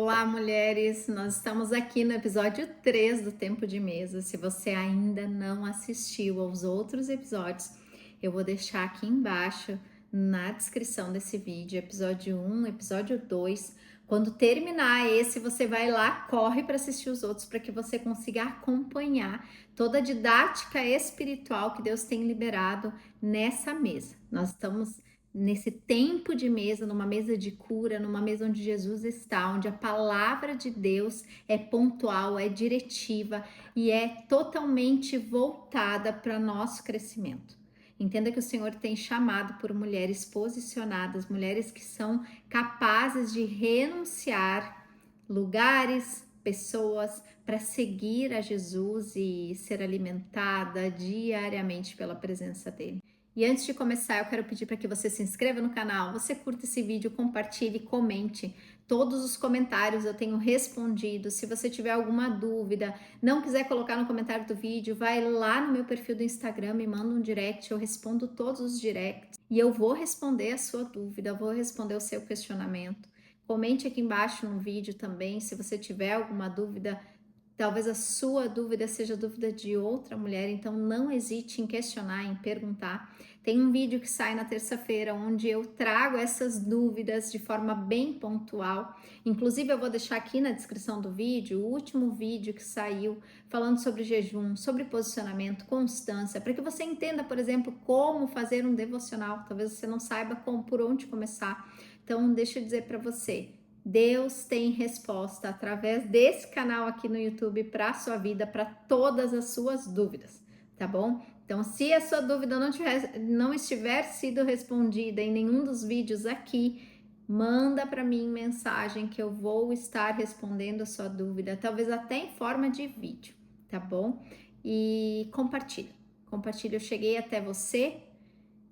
Olá, mulheres! Nós estamos aqui no episódio 3 do Tempo de Mesa. Se você ainda não assistiu aos outros episódios, eu vou deixar aqui embaixo na descrição desse vídeo, episódio 1, episódio 2. Quando terminar esse, você vai lá, corre para assistir os outros, para que você consiga acompanhar toda a didática espiritual que Deus tem liberado nessa mesa. Nós estamos nesse tempo de mesa, numa mesa de cura, numa mesa onde Jesus está, onde a palavra de Deus é pontual, é diretiva e é totalmente voltada para nosso crescimento. Entenda que o Senhor tem chamado por mulheres posicionadas, mulheres que são capazes de renunciar lugares, pessoas, para seguir a Jesus e ser alimentada diariamente pela presença dele. E antes de começar, eu quero pedir para que você se inscreva no canal, você curta esse vídeo, compartilhe, comente. Todos os comentários eu tenho respondido. Se você tiver alguma dúvida, não quiser colocar no comentário do vídeo, vai lá no meu perfil do Instagram, me manda um direct, eu respondo todos os directs. E eu vou responder a sua dúvida, eu vou responder o seu questionamento. Comente aqui embaixo no vídeo também, se você tiver alguma dúvida. Talvez a sua dúvida seja a dúvida de outra mulher, então não hesite em questionar, em perguntar. Tem um vídeo que sai na terça-feira onde eu trago essas dúvidas de forma bem pontual. Inclusive eu vou deixar aqui na descrição do vídeo o último vídeo que saiu falando sobre jejum, sobre posicionamento, constância, para que você entenda, por exemplo, como fazer um devocional. Talvez você não saiba por onde começar. Então deixa eu dizer para você, Deus tem resposta através desse canal aqui no YouTube para a sua vida, para todas as suas dúvidas, tá bom? Então, se a sua dúvida não estiver sido respondida em nenhum dos vídeos aqui, manda para mim mensagem que eu vou estar respondendo a sua dúvida, talvez até em forma de vídeo, tá bom? E compartilha, eu cheguei até você.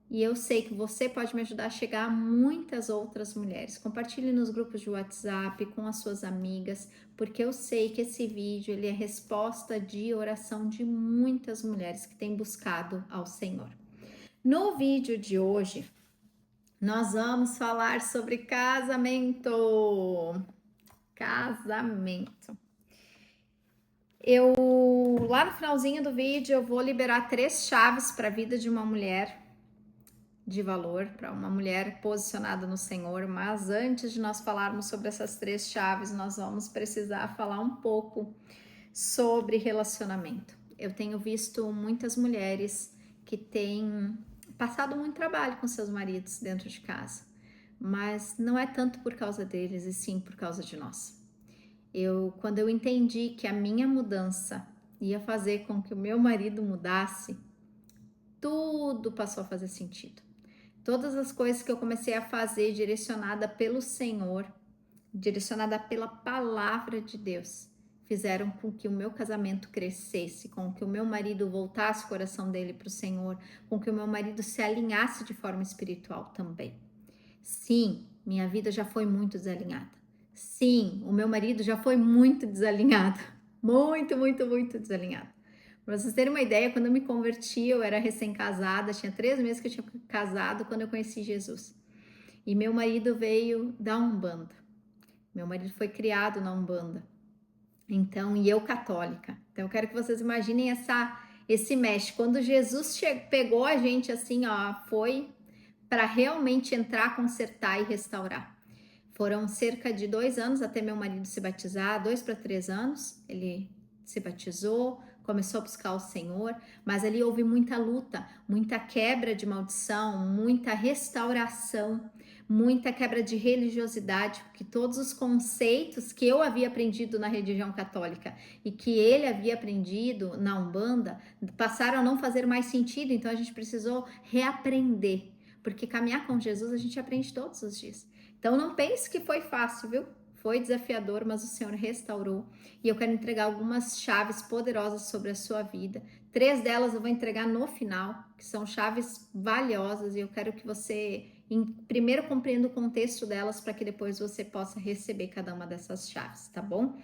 E eu sei que você pode me ajudar a chegar a muitas outras mulheres. Compartilhe nos grupos de WhatsApp, com as suas amigas, porque eu sei que esse vídeo ele é resposta de oração de muitas mulheres que têm buscado ao Senhor. No vídeo de hoje, nós vamos falar sobre casamento. Lá no finalzinho do vídeo, eu vou liberar 3 chaves para a vida de uma mulher de valor, para uma mulher posicionada no Senhor, mas antes de nós falarmos sobre essas 3 chaves, nós vamos precisar falar um pouco sobre relacionamento. Eu tenho visto muitas mulheres que têm passado muito trabalho com seus maridos dentro de casa, mas não é tanto por causa deles, e sim por causa de nós. Quando eu entendi que a minha mudança ia fazer com que o meu marido mudasse, tudo passou a fazer sentido. Todas as coisas que eu comecei a fazer direcionada pelo Senhor, direcionada pela palavra de Deus, fizeram com que o meu casamento crescesse, com que o meu marido voltasse o coração dele para o Senhor, com que o meu marido se alinhasse de forma espiritual também. Sim, minha vida já foi muito desalinhada. Sim, o meu marido já foi muito desalinhado. Muito desalinhado. Para vocês terem uma ideia, quando eu me converti, eu era recém-casada, tinha 3 meses que eu tinha casado quando eu conheci Jesus. E meu marido veio da Umbanda. Meu marido foi criado na Umbanda. Então, e eu católica. Então, eu quero que vocês imaginem esse mesh. Quando Jesus pegou a gente assim, ó, foi para realmente entrar, consertar e restaurar. Foram cerca de 2 anos até meu marido se batizar, 2 para 3 anos. Ele se batizou, começou a buscar o Senhor, mas ali houve muita luta, muita quebra de maldição, muita restauração, muita quebra de religiosidade, porque todos os conceitos que eu havia aprendido na religião católica e que ele havia aprendido na Umbanda passaram a não fazer mais sentido, então a gente precisou reaprender, porque caminhar com Jesus a gente aprende todos os dias. Então não pense que foi fácil, viu? Foi desafiador, mas o Senhor restaurou. E eu quero entregar algumas chaves poderosas sobre a sua vida. 3 delas eu vou entregar no final, que são chaves valiosas. E eu quero que você, primeiro, compreenda o contexto delas, para que depois você possa receber cada uma dessas chaves, tá bom?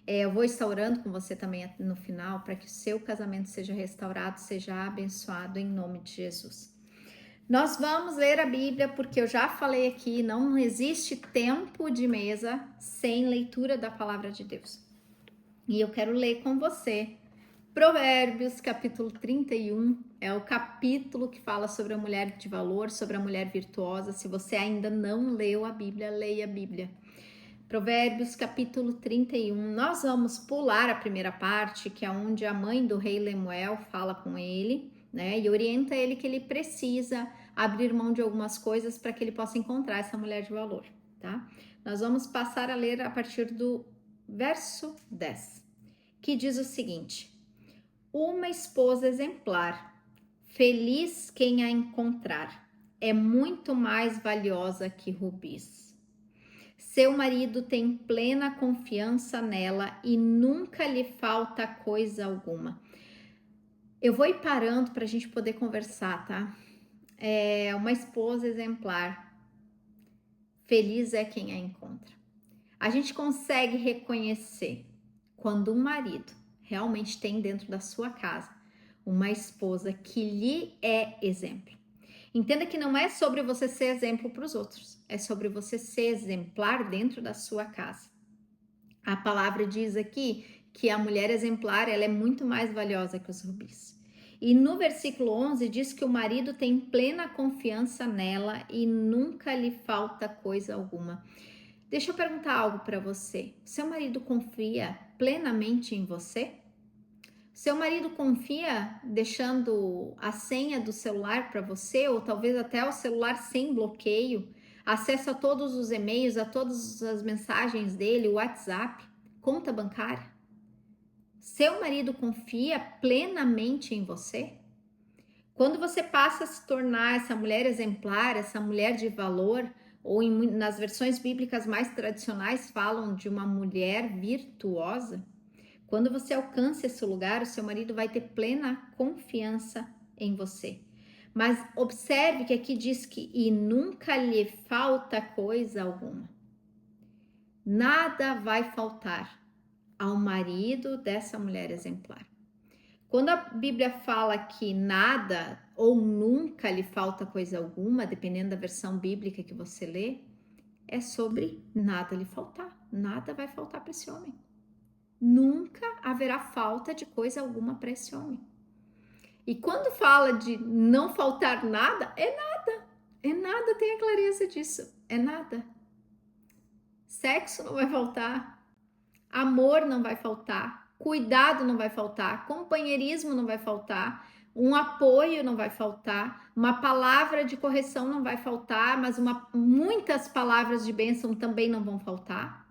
Eu vou estar orando com você também no final, para que o seu casamento seja restaurado, seja abençoado em nome de Jesus. Nós vamos ler a Bíblia porque eu já falei aqui, não existe tempo de mesa sem leitura da palavra de Deus. E eu quero ler com você Provérbios, capítulo 31, é o capítulo que fala sobre a mulher de valor, sobre a mulher virtuosa. Se você ainda não leu a Bíblia, leia a Bíblia. Provérbios, capítulo 31. Nós vamos pular a primeira parte, que é onde a mãe do rei Lemuel fala com ele, né, e orienta ele que ele precisa abrir mão de algumas coisas para que ele possa encontrar essa mulher de valor, tá? Nós vamos passar a ler a partir do verso 10, que diz o seguinte: uma esposa exemplar, feliz quem a encontrar, é muito mais valiosa que rubis. Seu marido tem plena confiança nela e nunca lhe falta coisa alguma. Eu vou ir parando para a gente poder conversar, tá? É uma esposa exemplar, feliz é quem a encontra. A gente consegue reconhecer quando um marido realmente tem dentro da sua casa uma esposa que lhe é exemplo. Entenda que não é sobre você ser exemplo para os outros, é sobre você ser exemplar dentro da sua casa. A palavra diz aqui que a mulher exemplar, ela é muito mais valiosa que os rubis. E no versículo 11 diz que o marido tem plena confiança nela e nunca lhe falta coisa alguma. Deixa eu perguntar algo para você. Seu marido confia plenamente em você? Seu marido confia deixando a senha do celular para você, ou talvez até o celular sem bloqueio, acesso a todos os e-mails, a todas as mensagens dele, o WhatsApp, conta bancária? Seu marido confia plenamente em você? Quando você passa a se tornar essa mulher exemplar, essa mulher de valor, ou nas versões bíblicas mais tradicionais falam de uma mulher virtuosa, quando você alcança esse lugar, o seu marido vai ter plena confiança em você. Mas observe que aqui diz que e nunca lhe falta coisa alguma. Nada vai faltar ao marido dessa mulher exemplar. Quando a Bíblia fala que nada ou nunca lhe falta coisa alguma, dependendo da versão bíblica que você lê, é sobre nada lhe faltar. Nada vai faltar para esse homem. Nunca haverá falta de coisa alguma para esse homem. E quando fala de não faltar nada, é nada. É nada, tenha clareza disso. É nada. Sexo não vai faltar. Amor não vai faltar. Cuidado não vai faltar. Companheirismo não vai faltar. Um apoio não vai faltar. Uma palavra de correção não vai faltar. Mas muitas palavras de bênção também não vão faltar.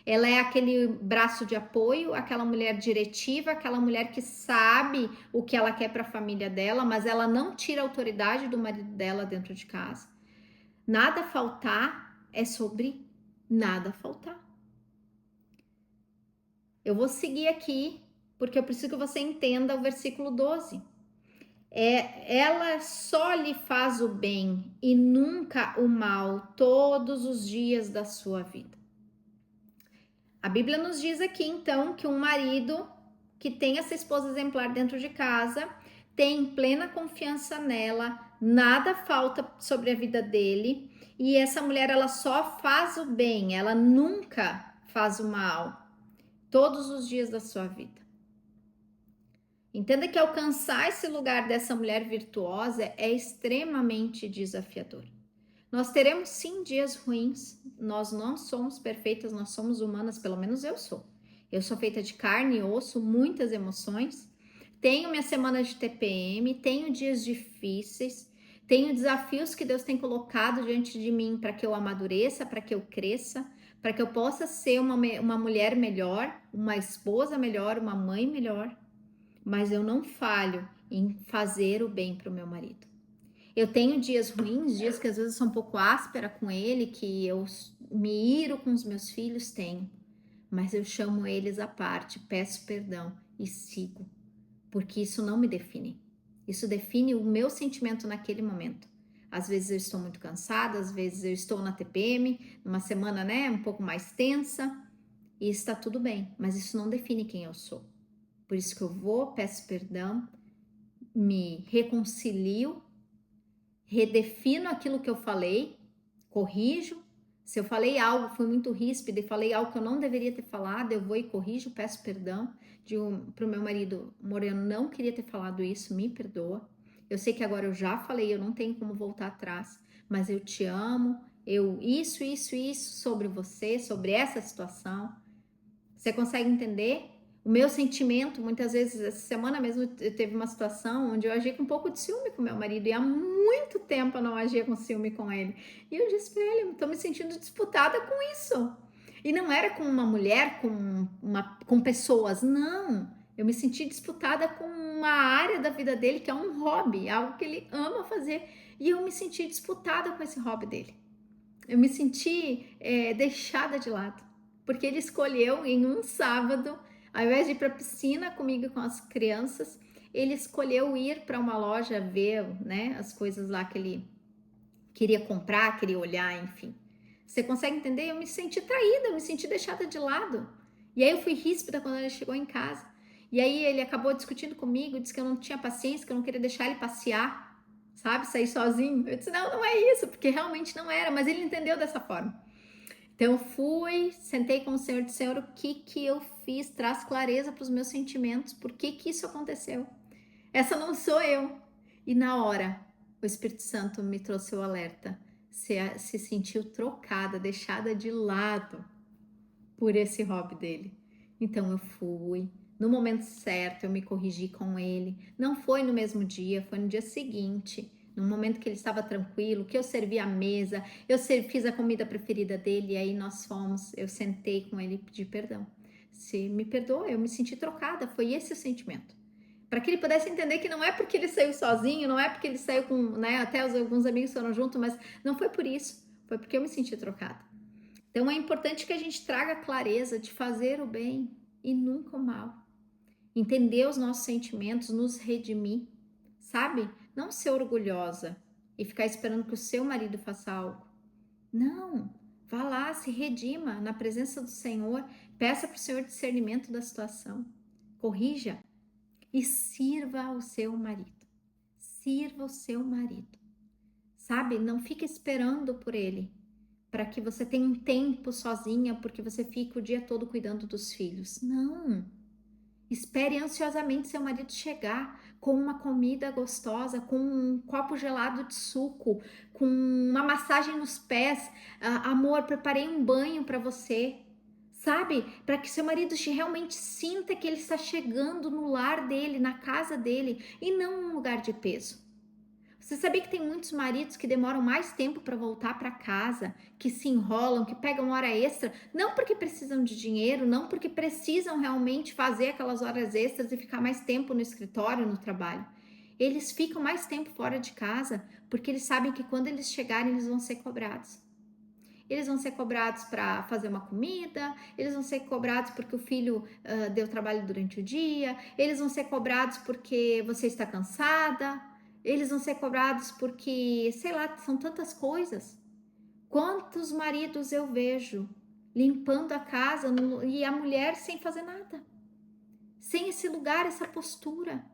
Ela é aquele braço de apoio, aquela mulher diretiva, aquela mulher que sabe o que ela quer para a família dela, mas ela não tira a autoridade do marido dela dentro de casa. Nada faltar é sobre nada faltar. Eu vou seguir aqui, porque eu preciso que você entenda o versículo 12. Ela só lhe faz o bem e nunca o mal todos os dias da sua vida. A Bíblia nos diz aqui, então, que um marido que tem essa esposa exemplar dentro de casa, tem plena confiança nela, nada falta sobre a vida dele, e essa mulher, ela só faz o bem, ela nunca faz o mal, todos os dias da sua vida. Entenda que alcançar esse lugar dessa mulher virtuosa é extremamente desafiador. Nós teremos sim dias ruins, nós não somos perfeitas, nós somos humanas, pelo menos eu sou. Eu sou feita de carne e osso, muitas emoções, tenho minha semana de TPM, tenho dias difíceis, tenho desafios que Deus tem colocado diante de mim para que eu amadureça, para que eu cresça, para que eu possa ser uma mulher melhor, uma esposa melhor, uma mãe melhor, mas eu não falho em fazer o bem para o meu marido. Eu tenho dias ruins, dias que às vezes eu sou um pouco áspera com ele, que eu me iro com os meus filhos, tenho. Mas eu chamo eles à parte, peço perdão e sigo. Porque isso não me define. Isso define o meu sentimento naquele momento. Às vezes eu estou muito cansada, às vezes eu estou na TPM, numa semana, né, um pouco mais tensa, e está tudo bem. Mas isso não define quem eu sou. Por isso que eu vou, peço perdão, me reconcilio, redefino aquilo que eu falei, corrijo. Se eu falei algo, fui muito ríspida e falei algo que eu não deveria ter falado, eu vou e corrijo, peço perdão. Digo pro meu marido, amor, eu não queria ter falado isso, me perdoa. Eu sei que agora eu já falei, eu não tenho como voltar atrás, mas eu te amo, isso sobre você, sobre essa situação. Você consegue entender? O meu sentimento, muitas vezes, essa semana mesmo, teve uma situação onde eu agi com um pouco de ciúme com meu marido, e há muito tempo eu não agia com ciúme com ele. E eu disse pra ele, estou me sentindo disputada com isso. E não era com uma mulher, com pessoas, não. Eu me senti disputada com uma área da vida dele que é um hobby, algo que ele ama fazer. E eu me senti disputada com esse hobby dele. Eu me senti deixada de lado, porque ele escolheu em um sábado, ao invés de ir para a piscina comigo e com as crianças, ele escolheu ir para uma loja ver, né, as coisas lá que ele queria comprar, queria olhar, enfim. Você consegue entender? Eu me senti traída, eu me senti deixada de lado. E aí eu fui ríspida quando ele chegou em casa. E aí ele acabou discutindo comigo, disse que eu não tinha paciência, que eu não queria deixar ele passear, sabe, sair sozinho. Eu disse, não é isso, porque realmente não era, mas ele entendeu dessa forma. Então eu fui, sentei com o Senhor e disse, Senhor, o que eu fiz? Traz clareza para os meus sentimentos, por que isso aconteceu? Essa não sou eu. E na hora, o Espírito Santo me trouxe o alerta, se sentiu trocada, deixada de lado por esse hobby dele. Então eu fui, no momento certo eu me corrigi com ele, não foi no mesmo dia, foi no dia seguinte, no momento que ele estava tranquilo, que eu servi a mesa, fiz a comida preferida dele, e aí eu sentei com ele e pedi perdão. Se me perdoa, eu me senti trocada, foi esse o sentimento. Para que ele pudesse entender que não é porque ele saiu sozinho, não é porque ele saiu com, né, até alguns amigos foram juntos, mas não foi por isso, foi porque eu me senti trocada. Então é importante que a gente traga clareza de fazer o bem e nunca o mal. Entender os nossos sentimentos, nos redimir, sabe? Não ser orgulhosa e ficar esperando que o seu marido faça algo. Não, vá lá, se redima na presença do Senhor, peça para o Senhor discernimento da situação, corrija e sirva o seu marido. Sirva o seu marido, sabe? Não fique esperando por ele, para que você tenha um tempo sozinha, porque você fica o dia todo cuidando dos filhos. Não. Espere ansiosamente seu marido chegar com uma comida gostosa, com um copo gelado de suco, com uma massagem nos pés. Amor, preparei um banho para você. Sabe? Para que seu marido realmente sinta que ele está chegando no lar dele, na casa dele, e não num lugar de peso. Você sabia que tem muitos maridos que demoram mais tempo para voltar para casa, que se enrolam, que pegam hora extra, não porque precisam de dinheiro, não porque precisam realmente fazer aquelas horas extras e ficar mais tempo no escritório, no trabalho. Eles ficam mais tempo fora de casa porque eles sabem que quando eles chegarem eles vão ser cobrados. Eles vão ser cobrados para fazer uma comida, eles vão ser cobrados porque o filho deu trabalho durante o dia, eles vão ser cobrados porque você está cansada, eles vão ser cobrados porque, sei lá, são tantas coisas. Quantos maridos eu vejo limpando a casa e a mulher sem fazer nada, sem esse lugar, essa postura.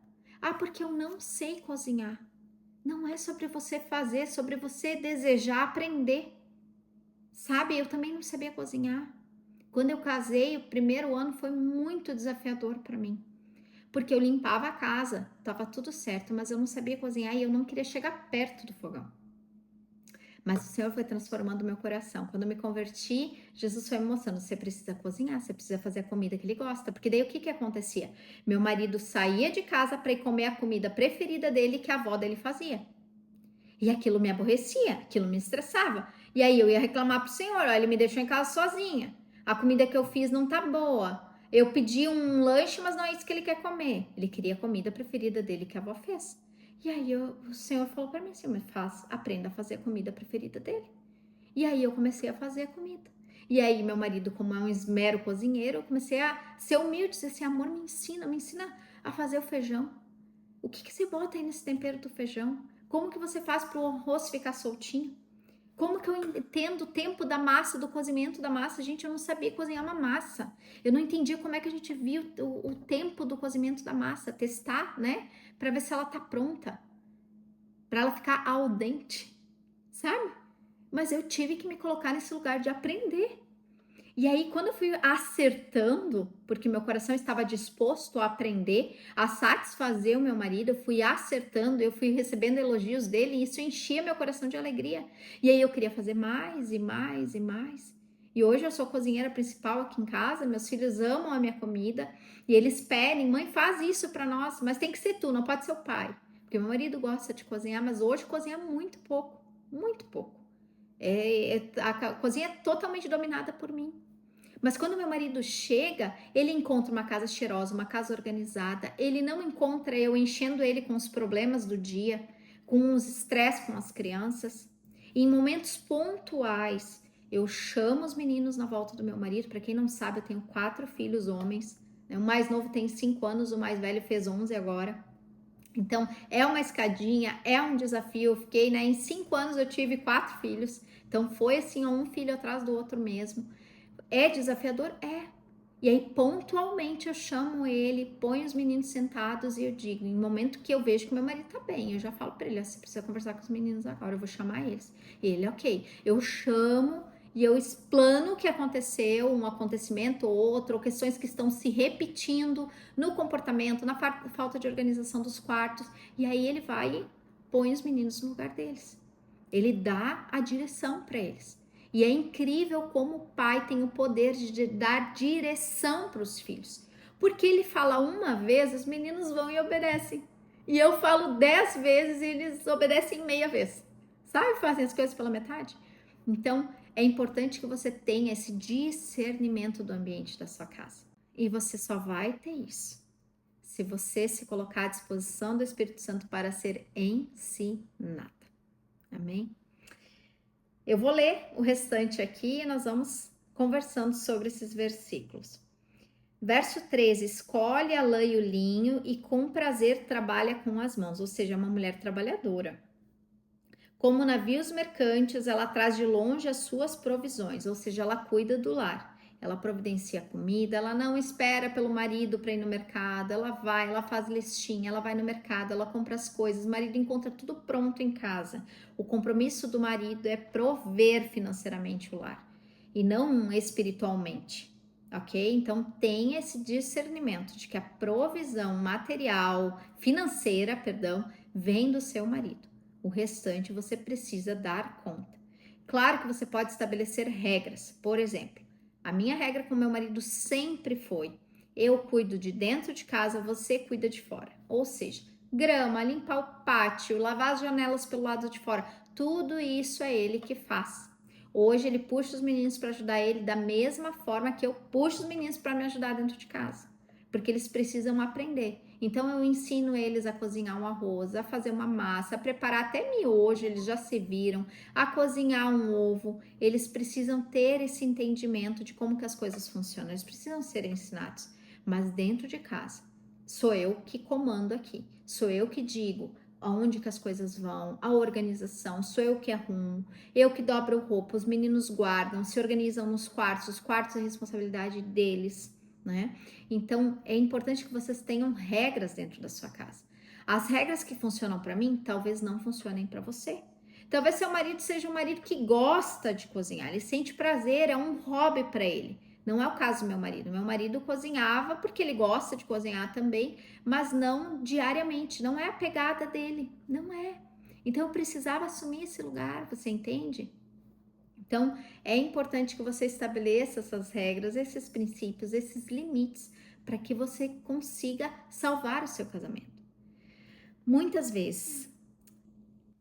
Porque eu não sei cozinhar. Não é sobre você fazer, é sobre você desejar aprender. Sabe, eu também não sabia cozinhar. Quando eu casei, o primeiro ano foi muito desafiador para mim. Porque eu limpava a casa, estava tudo certo, mas eu não sabia cozinhar e eu não queria chegar perto do fogão. Mas o Senhor foi transformando o meu coração. Quando eu me converti, Jesus foi me mostrando, você precisa cozinhar, você precisa fazer a comida que ele gosta. Porque daí o que acontecia? Meu marido saía de casa para ir comer a comida preferida dele que a avó dele fazia. E aquilo me aborrecia, aquilo me estressava. E aí eu ia reclamar pro Senhor, ó, ele me deixou em casa sozinha. A comida que eu fiz não tá boa. Eu pedi um lanche, mas não é isso que ele quer comer. Ele queria a comida preferida dele que a avó fez. E aí o Senhor falou para mim assim, aprenda a fazer a comida preferida dele. E aí eu comecei a fazer a comida. E aí meu marido, como é um esmero cozinheiro, eu comecei a ser humilde, dizer assim, amor, me ensina a fazer o feijão. O que você bota aí nesse tempero do feijão? Como que você faz para o arroz ficar soltinho? Como que eu entendo o tempo da massa, do cozimento da massa? Gente, eu não sabia cozinhar uma massa. Eu não entendia como é que a gente viu o tempo do cozimento da massa. Testar, né? Para ver se ela tá pronta. para ela ficar al dente, sabe? Mas eu tive que me colocar nesse lugar de aprender. E aí, quando eu fui acertando, porque meu coração estava disposto a aprender, a satisfazer o meu marido, eu fui acertando, eu fui recebendo elogios dele, e isso enchia meu coração de alegria. E aí eu queria fazer mais e mais e mais. E hoje eu sou cozinheira principal aqui em casa, meus filhos amam a minha comida, e eles pedem, mãe, faz isso para nós, mas tem que ser tu, não pode ser o pai. Porque meu marido gosta de cozinhar, mas hoje cozinha muito pouco, muito pouco. A cozinha é totalmente dominada por mim. Mas quando meu marido chega, ele encontra uma casa cheirosa, uma casa organizada. Ele não encontra eu enchendo ele com os problemas do dia, com os estresses com as crianças. E em momentos pontuais, eu chamo os meninos na volta do meu marido. Para quem não sabe, eu tenho 4 filhos homens. O mais novo tem 5 anos, o mais velho fez 11 agora. Então, é uma escadinha, é um desafio. Eu fiquei, em 5 anos eu tive 4 filhos. Então, foi assim, um filho atrás do outro mesmo. É desafiador? É. E aí, pontualmente, eu chamo ele, ponho os meninos sentados e eu digo, em momento que eu vejo que meu marido tá bem, eu já falo pra ele, você precisa conversar com os meninos agora, eu vou chamar eles. Ele, ok. Eu chamo e eu explano o que aconteceu, um acontecimento ou outro, ou questões que estão se repetindo no comportamento, na falta de organização dos quartos. E aí ele vai e põe os meninos no lugar deles. Ele dá a direção para eles. E é incrível como o pai tem o poder de dar direção para os filhos. Porque ele fala uma vez, os meninos vão e obedecem. E eu falo 10 vezes e eles obedecem meia vez. Sabe? Fazem as coisas pela metade. Então, é importante que você tenha esse discernimento do ambiente da sua casa. E você só vai ter isso se você se colocar à disposição do Espírito Santo para ser ensinado. Amém? Eu vou ler o restante aqui e nós vamos conversando sobre esses versículos. Verso 13, escolhe a lã e o linho e com prazer trabalha com as mãos, ou seja, uma mulher trabalhadora. Como navios mercantes, ela traz de longe as suas provisões, ou seja, ela cuida do lar. Ela providencia comida, ela não espera pelo marido para ir no mercado, ela vai, ela faz listinha, ela vai no mercado, ela compra as coisas, o marido encontra tudo pronto em casa. O compromisso do marido é prover financeiramente o lar e não espiritualmente, ok? Então tem esse discernimento de que a provisão material, financeira, vem do seu marido. O restante você precisa dar conta. Claro que você pode estabelecer regras, por exemplo, a minha regra com meu marido sempre foi: eu cuido de dentro de casa, você cuida de fora. Ou seja, grama, limpar o pátio, lavar as janelas pelo lado de fora, tudo isso é ele que faz. Hoje ele puxa os meninos para ajudar ele da mesma forma que eu puxo os meninos para me ajudar dentro de casa, porque eles precisam aprender. Então eu ensino eles a cozinhar um arroz, a fazer uma massa, a preparar até miojo, eles já se viram, a cozinhar um ovo. Eles precisam ter esse entendimento de como que as coisas funcionam, eles precisam ser ensinados. Mas dentro de casa, sou eu que comando aqui, sou eu que digo aonde que as coisas vão, a organização, sou eu que arrumo, eu que dobro roupa, os meninos guardam, se organizam nos quartos, os quartos é responsabilidade deles, né? Então, é importante que vocês tenham regras dentro da sua casa. As regras que funcionam para mim, talvez não funcionem para você. Talvez seu marido seja um marido que gosta de cozinhar, ele sente prazer, é um hobby para ele. Não é o caso do meu marido. Meu marido cozinhava porque ele gosta de cozinhar também, mas não diariamente, não é a pegada dele, não é. Então, eu precisava assumir esse lugar, você entende? Então, é importante que você estabeleça essas regras, esses princípios, esses limites, para que você consiga salvar o seu casamento. Muitas vezes,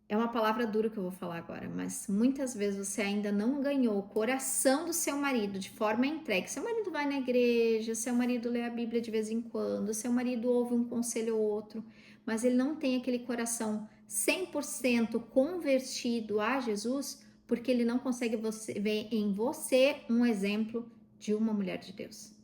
é uma palavra dura que eu vou falar agora, mas muitas vezes você ainda não ganhou o coração do seu marido de forma entregue. Seu marido vai na igreja, seu marido lê a Bíblia de vez em quando, seu marido ouve um conselho ou outro, mas ele não tem aquele coração 100% convertido a Jesus, porque ele não consegue ver em você um exemplo de uma mulher de Deus.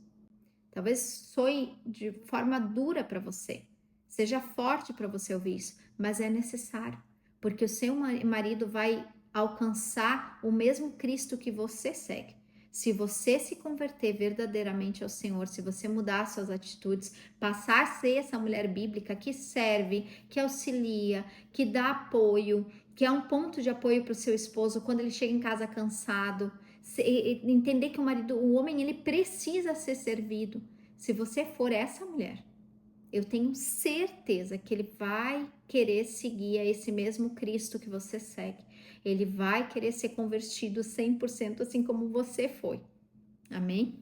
Talvez soe de forma dura para você, seja forte para você ouvir isso, mas é necessário, porque o seu marido vai alcançar o mesmo Cristo que você segue. Se você se converter verdadeiramente ao Senhor, se você mudar suas atitudes, passar a ser essa mulher bíblica que serve, que auxilia, que dá apoio, que é um ponto de apoio para o seu esposo quando ele chega em casa cansado, entender que o homem, ele precisa ser servido. Se você for essa mulher, eu tenho certeza que ele vai querer seguir a esse mesmo Cristo que você segue. Ele vai querer ser convertido 100% assim como você foi. Amém?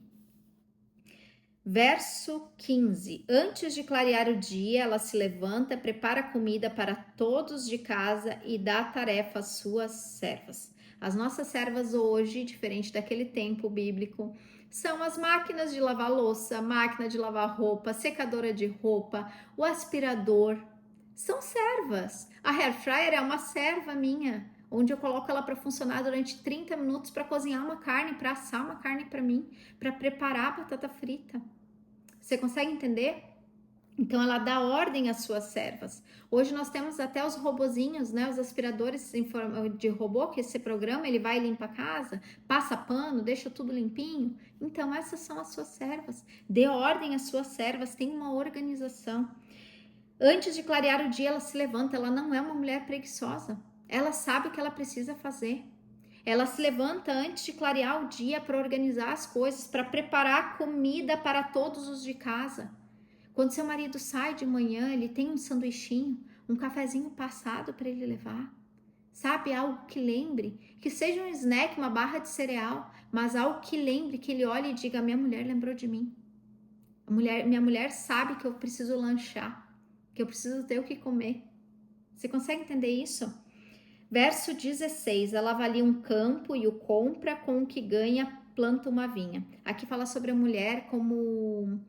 Verso 15. Antes de clarear o dia, ela se levanta, prepara comida para todos de casa e dá tarefa às suas servas. As nossas servas hoje, diferente daquele tempo bíblico, são as máquinas de lavar louça, máquina de lavar roupa, secadora de roupa, o aspirador. São servas. A hair fryer é uma serva minha, onde eu coloco ela para funcionar durante 30 minutos para cozinhar uma carne, para assar uma carne para mim, para preparar a batata frita. Você consegue entender? Então ela dá ordem às suas servas. Hoje nós temos até os robozinhos, né? Os aspiradores em forma de robô, que esse programa ele vai e limpa a casa, passa pano, deixa tudo limpinho. Então essas são as suas servas. Dê ordem às suas servas, tem uma organização. Antes de clarear o dia, ela se levanta. Ela não é uma mulher preguiçosa. Ela sabe o que ela precisa fazer. Ela se levanta antes de clarear o dia para organizar as coisas, para preparar comida para todos os de casa. Quando seu marido sai de manhã, ele tem um sanduichinho, um cafezinho passado para ele levar. Sabe, algo que lembre, que seja um snack, uma barra de cereal, mas algo que lembre, que ele olhe e diga: minha mulher lembrou de mim. Minha mulher sabe que eu preciso lanchar, que eu preciso ter o que comer. Você consegue entender isso? Verso 16, ela avalia um campo e o compra, com o que ganha, planta uma vinha. Aqui fala sobre a mulher como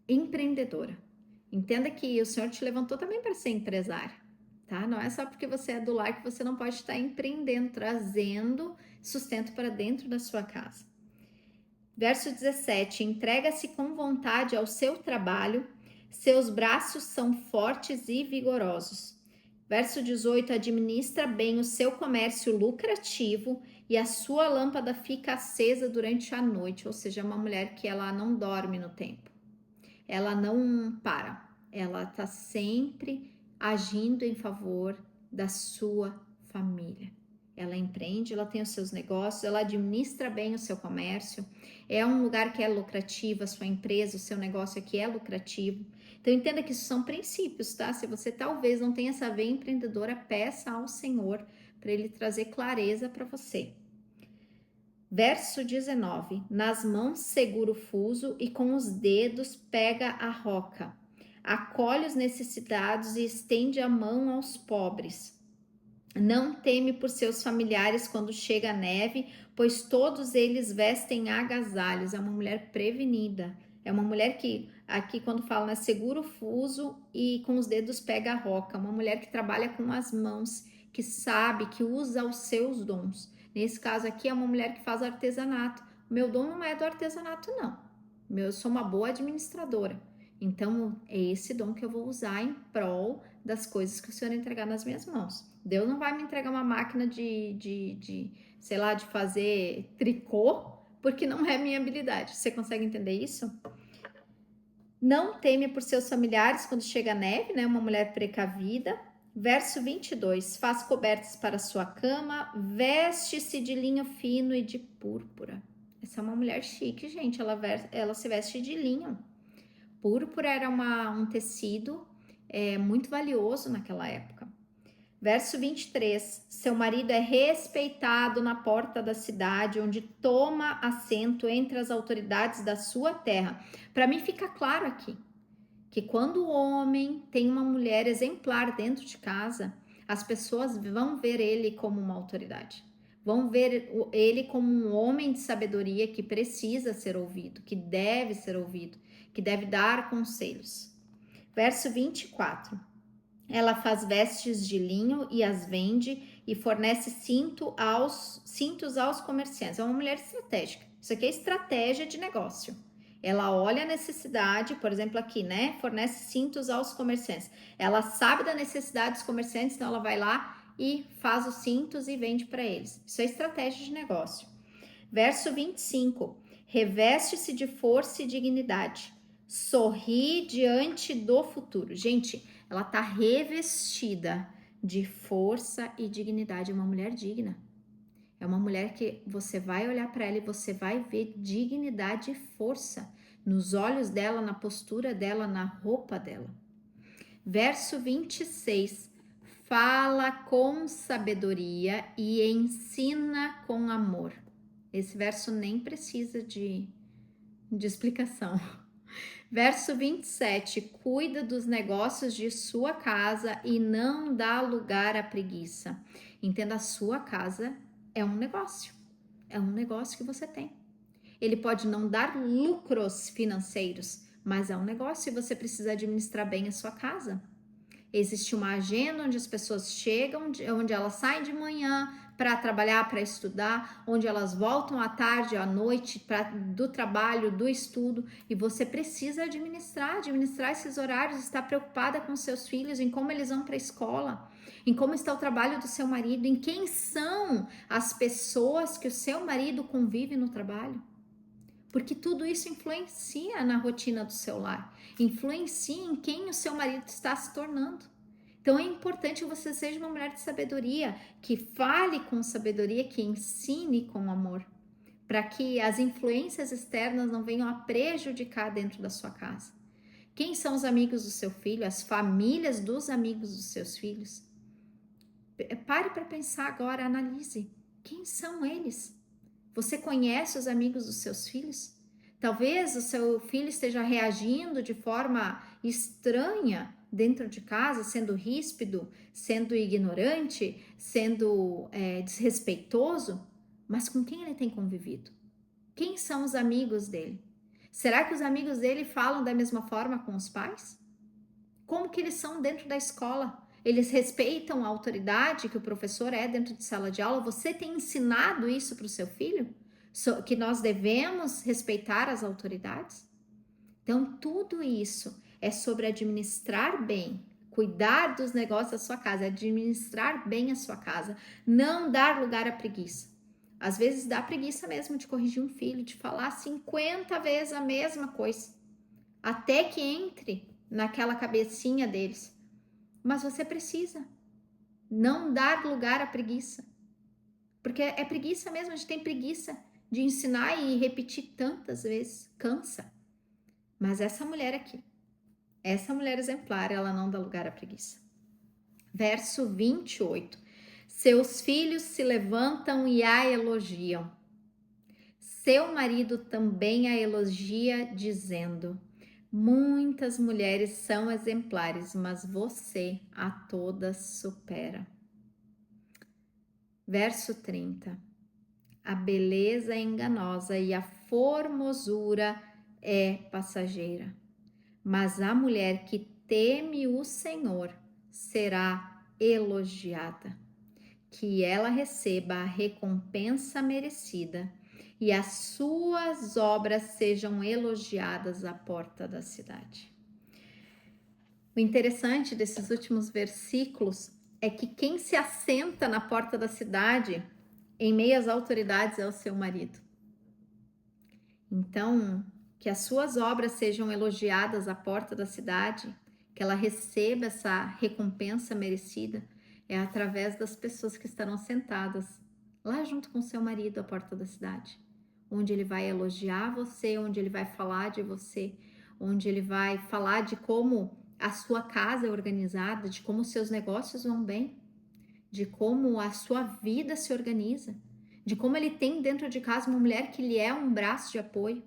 empreendedora. Entenda que o Senhor te levantou também para ser empresária, tá? Não é só porque você é do lar que você não pode estar empreendendo, trazendo sustento para dentro da sua casa. Verso 17, entrega-se com vontade ao seu trabalho, seus braços são fortes e vigorosos. Verso 18, administra bem o seu comércio lucrativo e a sua lâmpada fica acesa durante a noite, ou seja, uma mulher que ela não dorme no tempo. Ela não para, ela está sempre agindo em favor da sua família. Ela empreende, ela tem os seus negócios, ela administra bem o seu comércio, é um lugar que é lucrativo, a sua empresa, o seu negócio aqui é lucrativo. Então entenda que isso são princípios, tá? Se você talvez não tenha essa veia empreendedora, peça ao Senhor para Ele trazer clareza para você. Verso 19, nas mãos segura o fuso e com os dedos pega a roca. Acolhe os necessitados e estende a mão aos pobres. Não teme por seus familiares quando chega a neve, pois todos eles vestem agasalhos. É uma mulher prevenida. É uma mulher que, aqui quando fala, né, segura o fuso e com os dedos pega a roca. Uma mulher que trabalha com as mãos, que sabe, que usa os seus dons. Nesse caso aqui é uma mulher que faz artesanato. O meu dom não é do artesanato, não. Eu sou uma boa administradora. Então, é esse dom que eu vou usar em prol das coisas que o Senhor entregar nas minhas mãos. Deus não vai me entregar uma máquina sei lá, de fazer tricô, porque não é minha habilidade. Você consegue entender isso? Não teme por seus familiares quando chega a neve, né? Uma mulher precavida. Verso 22, faz cobertas para sua cama, veste-se de linho fino e de púrpura. Essa é uma mulher chique, gente, ela se veste de linho. Púrpura era um tecido muito valioso naquela época. Verso 23, seu marido é respeitado na porta da cidade, onde toma assento entre as autoridades da sua terra. Para mim fica claro aqui, que quando o homem tem uma mulher exemplar dentro de casa, as pessoas vão ver ele como uma autoridade. Vão ver ele como um homem de sabedoria que precisa ser ouvido, que deve ser ouvido, que deve dar conselhos. Verso 24. Ela faz vestes de linho e as vende e fornece cintos aos comerciantes. É uma mulher estratégica. Isso aqui é estratégia de negócio. Ela olha a necessidade, por exemplo aqui, né? Fornece cintos aos comerciantes. Ela sabe da necessidade dos comerciantes, então ela vai lá e faz os cintos e vende para eles. Isso é estratégia de negócio. Verso 25. Reveste-se de força e dignidade. Sorri diante do futuro. Gente, ela tá revestida de força e dignidade. É uma mulher digna. É uma mulher que você vai olhar para ela e você vai ver dignidade e força nos olhos dela, na postura dela, na roupa dela. Verso 26. Fala com sabedoria e ensina com amor. Esse verso nem precisa de explicação. Verso 27. Cuida dos negócios de sua casa e não dá lugar à preguiça. Entenda, a sua casa é um negócio. É um negócio que você tem. Ele pode não dar lucros financeiros, mas é um negócio e você precisa administrar bem a sua casa. Existe uma agenda onde as pessoas chegam, onde elas saem de manhã para trabalhar, para estudar, onde elas voltam à tarde, à noite, do trabalho, do estudo, e você precisa administrar esses horários, estar preocupada com seus filhos, em como eles vão para a escola, em como está o trabalho do seu marido, em quem são as pessoas que o seu marido convive no trabalho. Porque tudo isso influencia na rotina do seu lar, influencia em quem o seu marido está se tornando. Então é importante que você seja uma mulher de sabedoria, que fale com sabedoria, que ensine com amor, para que as influências externas não venham a prejudicar dentro da sua casa. Quem são os amigos do seu filho, as famílias dos amigos dos seus filhos? Pare para pensar agora, analise. Quem são eles? Você conhece os amigos dos seus filhos? Talvez o seu filho esteja reagindo de forma estranha dentro de casa, sendo ríspido, sendo ignorante, sendo desrespeitoso, mas com quem ele tem convivido? Quem são os amigos dele? Será que os amigos dele falam da mesma forma com os pais? Como que eles são dentro da escola? Eles respeitam a autoridade que o professor é dentro de sala de aula? Você tem ensinado isso para o seu filho? Que nós devemos respeitar as autoridades? Então, tudo isso é sobre administrar bem, cuidar dos negócios da sua casa, administrar bem a sua casa, não dar lugar à preguiça. Às vezes dá preguiça mesmo de corrigir um filho, de falar 50 vezes a mesma coisa, até que entre naquela cabecinha deles. Mas você precisa não dar lugar à preguiça. Porque é preguiça mesmo, a gente tem preguiça de ensinar e repetir tantas vezes. Cansa. Mas essa mulher aqui, essa mulher exemplar, ela não dá lugar à preguiça. Verso 28. Seus filhos se levantam e a elogiam. Seu marido também a elogia, dizendo: muitas mulheres são exemplares, mas você a todas supera. Verso 30. A beleza é enganosa e a formosura é passageira, mas a mulher que teme o Senhor será elogiada. Que ela receba a recompensa merecida e as suas obras sejam elogiadas à porta da cidade. O interessante desses últimos versículos é que quem se assenta na porta da cidade, em meio às autoridades, é o seu marido. Então, que as suas obras sejam elogiadas à porta da cidade, que ela receba essa recompensa merecida, é através das pessoas que estarão sentadas lá junto com seu marido à porta da cidade, onde ele vai elogiar você, onde ele vai falar de você, onde ele vai falar de como a sua casa é organizada, de como os seus negócios vão bem, de como a sua vida se organiza, de como ele tem dentro de casa uma mulher que lhe é um braço de apoio.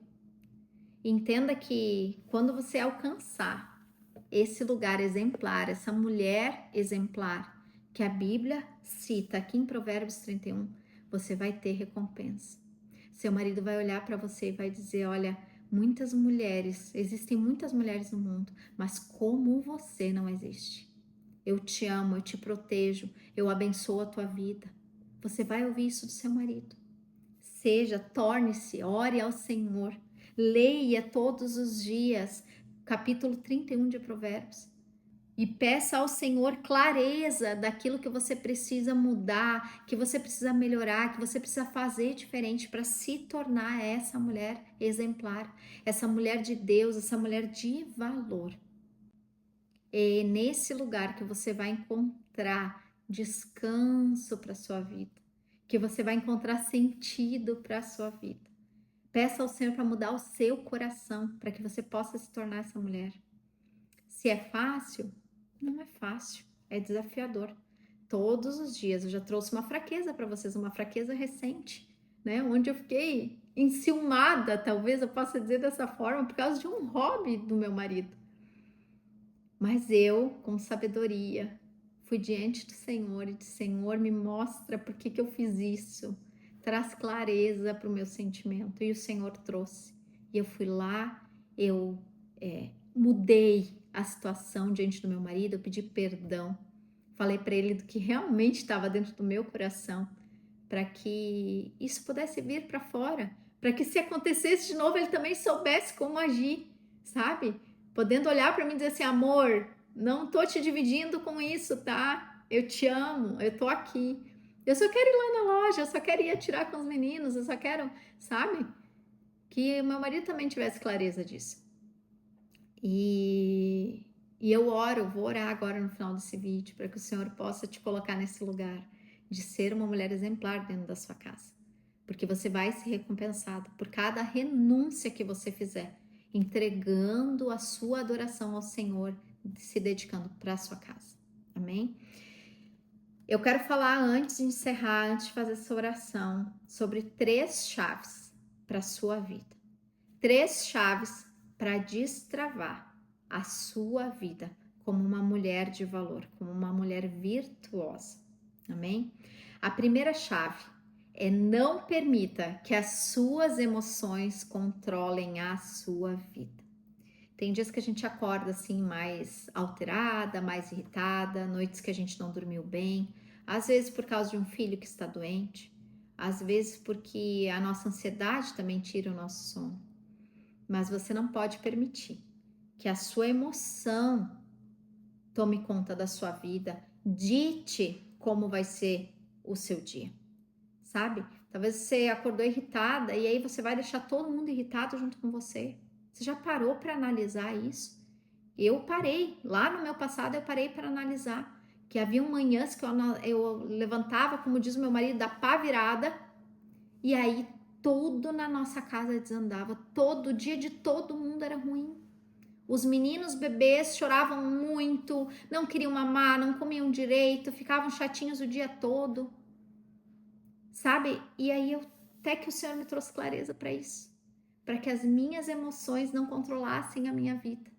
Entenda que quando você alcançar esse lugar exemplar, essa mulher exemplar que a Bíblia cita aqui em Provérbios 31, você vai ter recompensa. Seu marido vai olhar para você e vai dizer: olha, existem muitas mulheres no mundo, mas como você não existe. Eu te amo, eu te protejo, eu abençoo a tua vida. Você vai ouvir isso do seu marido. Torne-se, ore ao Senhor, leia todos os dias, capítulo 31 de Provérbios. E peça ao Senhor clareza daquilo que você precisa mudar, que você precisa melhorar, que você precisa fazer diferente para se tornar essa mulher exemplar, essa mulher de Deus, essa mulher de valor. É nesse lugar que você vai encontrar descanso para sua vida, que você vai encontrar sentido para sua vida. Peça ao Senhor para mudar o seu coração, para que você possa se tornar essa mulher. Se é fácil, não é fácil, é desafiador. Todos os dias eu já trouxe uma fraqueza para vocês, uma fraqueza recente, né? Onde eu fiquei enciumada, talvez eu possa dizer dessa forma, por causa de um hobby do meu marido. Mas eu, com sabedoria, fui diante do Senhor e disse: Senhor, me mostra por que eu fiz isso. Traz clareza para o meu sentimento. E o Senhor trouxe. E eu fui lá, eu mudei a situação diante do meu marido, eu pedi perdão. Falei para ele do que realmente estava dentro do meu coração, para que isso pudesse vir para fora, para que se acontecesse de novo ele também soubesse como agir, sabe? Podendo olhar para mim e dizer assim: amor, não tô te dividindo com isso, tá? Eu te amo, eu tô aqui. Eu só quero ir lá na loja, eu só quero ir atirar com os meninos, eu só quero, sabe? Que meu marido também tivesse clareza disso. E eu vou orar agora no final desse vídeo, para que o Senhor possa te colocar nesse lugar de ser uma mulher exemplar dentro da sua casa. Porque você vai ser recompensado por cada renúncia que você fizer, entregando a sua adoração ao Senhor, se dedicando para a sua casa. Amém? Eu quero falar antes de encerrar, antes de fazer essa oração, sobre 3 chaves para a sua vida. 3 chaves para destravar a sua vida como uma mulher de valor, como uma mulher virtuosa. Amém? A primeira chave é: não permita que as suas emoções controlem a sua vida. Tem dias que a gente acorda assim mais alterada, mais irritada, noites que a gente não dormiu bem, às vezes por causa de um filho que está doente, às vezes porque a nossa ansiedade também tira o nosso sono. Mas você não pode permitir que a sua emoção tome conta da sua vida, dite como vai ser o seu dia, sabe? Talvez você acordou irritada e aí você vai deixar todo mundo irritado junto com você. Você já parou para analisar isso? Eu parei, lá no meu passado eu parei para analisar que havia manhãs que eu levantava, como diz o meu marido, da pá virada, e aí tudo na nossa casa desandava, todo dia de todo mundo era ruim. Os meninos bebês choravam muito, não queriam mamar, não comiam direito, ficavam chatinhos o dia todo, sabe? E aí até que o Senhor me trouxe clareza para isso, para que as minhas emoções não controlassem a minha vida,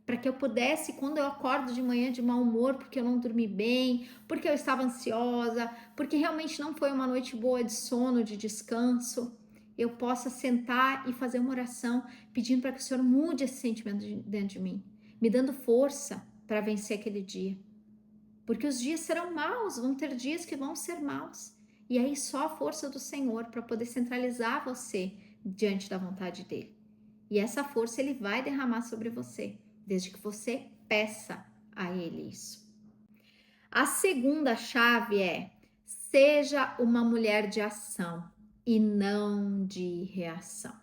para que eu pudesse, quando eu acordo de manhã de mau humor, porque eu não dormi bem, porque eu estava ansiosa, porque realmente não foi uma noite boa de sono, de descanso, eu possa sentar e fazer uma oração pedindo para que o Senhor mude esse sentimento dentro de mim, me dando força para vencer aquele dia. Porque os dias serão maus, vão ter dias que vão ser maus. E aí só a força do Senhor para poder centralizar você diante da vontade dele. E essa força ele vai derramar sobre você, desde que você peça a ele isso. A segunda chave é: seja uma mulher de ação e não de reação.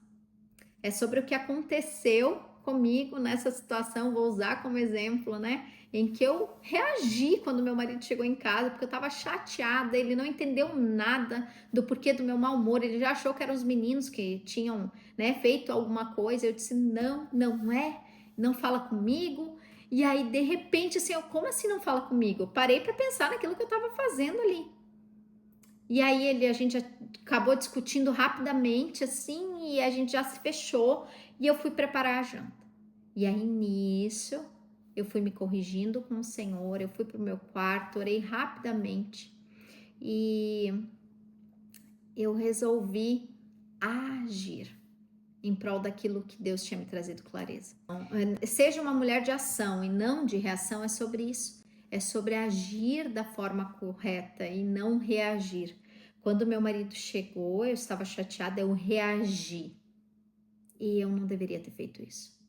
É sobre o que aconteceu comigo nessa situação, vou usar como exemplo, né? Em que eu reagi quando meu marido chegou em casa, porque eu estava chateada, ele não entendeu nada do porquê do meu mau humor, ele já achou que eram os meninos que tinham, né, feito alguma coisa. Eu disse: não, não é, não fala comigo. E aí, de repente, assim, como assim não fala comigo? Eu parei para pensar naquilo que eu estava fazendo ali. E aí a gente acabou discutindo rapidamente, assim, e a gente já se fechou, e eu fui preparar a janta. E aí nisso, eu fui me corrigindo com o Senhor, eu fui pro meu quarto, orei rapidamente, e eu resolvi agir em prol daquilo que Deus tinha me trazido clareza. Então, seja uma mulher de ação e não de reação, é sobre isso. É sobre agir da forma correta e não reagir. Quando meu marido chegou, eu estava chateada, eu reagi. E eu não deveria ter feito isso.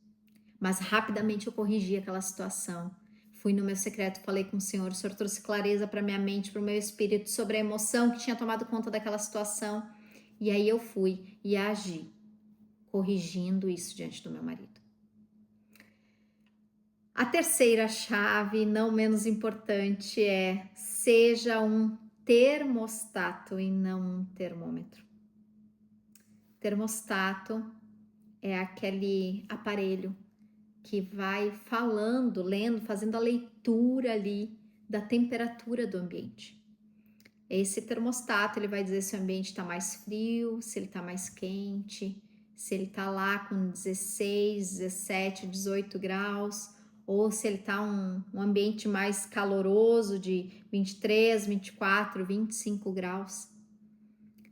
Mas rapidamente eu corrigi aquela situação. Fui no meu secreto, falei com o Senhor trouxe clareza para minha mente, para o meu espírito, sobre a emoção que tinha tomado conta daquela situação. E aí eu fui e agi, corrigindo isso diante do meu marido. A terceira chave, não menos importante, é: seja um termostato e não um termômetro. Termostato é aquele aparelho que vai falando, lendo, fazendo a leitura ali da temperatura do ambiente. Esse termostato, ele vai dizer se o ambiente está mais frio, se ele está mais quente, se ele está lá com 16, 17, 18 graus, ou se ele está um ambiente mais caloroso de 23, 24, 25 graus.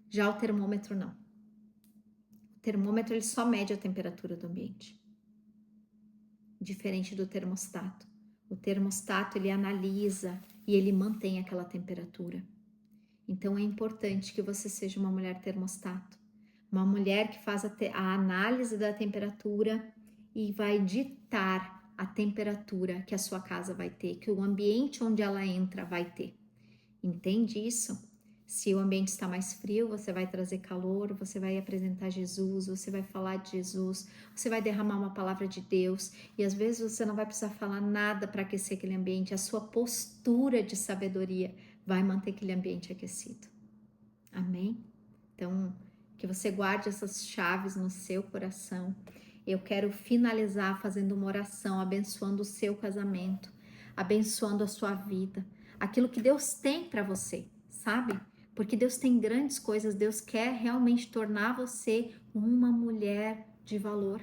Já o termômetro não. O termômetro ele só mede a temperatura do ambiente. Diferente do termostato. O termostato ele analisa e ele mantém aquela temperatura. Então é importante que você seja uma mulher termostato, uma mulher que faz a análise da temperatura e vai ditar a temperatura que a sua casa vai ter, que o ambiente onde ela entra vai ter. Entende isso? Se o ambiente está mais frio, você vai trazer calor, você vai apresentar Jesus, você vai falar de Jesus, você vai derramar uma palavra de Deus, e às vezes você não vai precisar falar nada para aquecer aquele ambiente, a sua postura de sabedoria vai manter aquele ambiente aquecido. Amém? Então, que você guarde essas chaves no seu coração. Eu quero finalizar fazendo uma oração, abençoando o seu casamento, abençoando a sua vida, aquilo que Deus tem para você, sabe? Porque Deus tem grandes coisas, Deus quer realmente tornar você uma mulher de valor,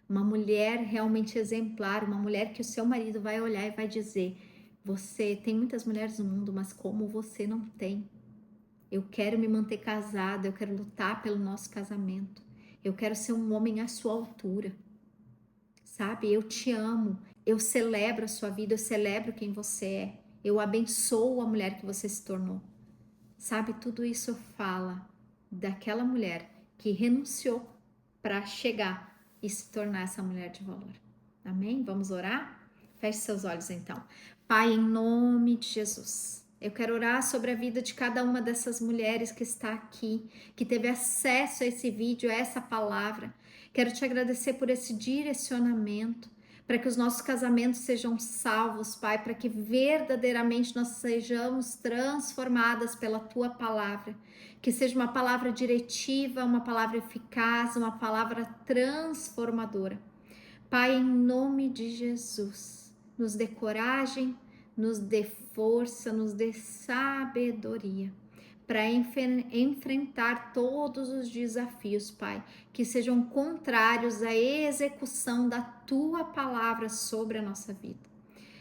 uma mulher realmente exemplar, uma mulher que o seu marido vai olhar e vai dizer: você tem muitas mulheres no mundo, mas como você não tem. Eu quero me manter casada, eu quero lutar pelo nosso casamento. Eu quero ser um homem à sua altura. Sabe? Eu te amo. Eu celebro a sua vida, eu celebro quem você é. Eu abençoo a mulher que você se tornou. Sabe? Tudo isso fala daquela mulher que renunciou para chegar e se tornar essa mulher de valor. Amém? Vamos orar? Feche seus olhos então. Pai, em nome de Jesus, eu quero orar sobre a vida de cada uma dessas mulheres que está aqui, que teve acesso a esse vídeo, a essa palavra. Quero te agradecer por esse direcionamento, para que os nossos casamentos sejam salvos, Pai, para que verdadeiramente nós sejamos transformadas pela Tua palavra, que seja uma palavra diretiva, uma palavra eficaz, uma palavra transformadora. Pai, em nome de Jesus, nos dê coragem, nos dê força, nos dê sabedoria para enfrentar todos os desafios, Pai, que sejam contrários à execução da Tua palavra sobre a nossa vida.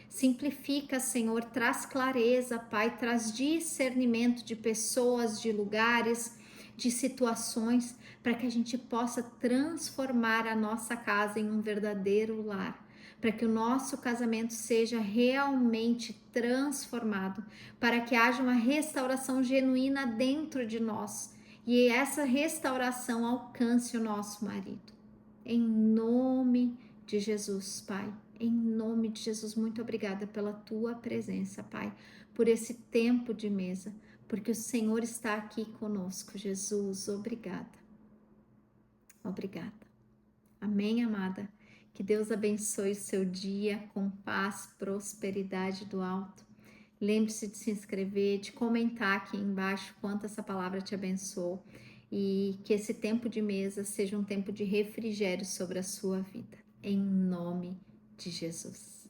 Simplifica, Senhor, traz clareza, Pai, traz discernimento de pessoas, de lugares, de situações, para que a gente possa transformar a nossa casa em um verdadeiro lar, para que o nosso casamento seja realmente transformado, para que haja uma restauração genuína dentro de nós e essa restauração alcance o nosso marido. Em nome de Jesus, Pai. Em nome de Jesus, muito obrigada pela Tua presença, Pai, por esse tempo de mesa, porque o Senhor está aqui conosco. Jesus, obrigada. Obrigada. Amém, amada? Que Deus abençoe o seu dia com paz, prosperidade do alto. Lembre-se de se inscrever, de comentar aqui embaixo quanto essa palavra te abençoou e que esse tempo de mesa seja um tempo de refrigério sobre a sua vida. Em nome de Jesus.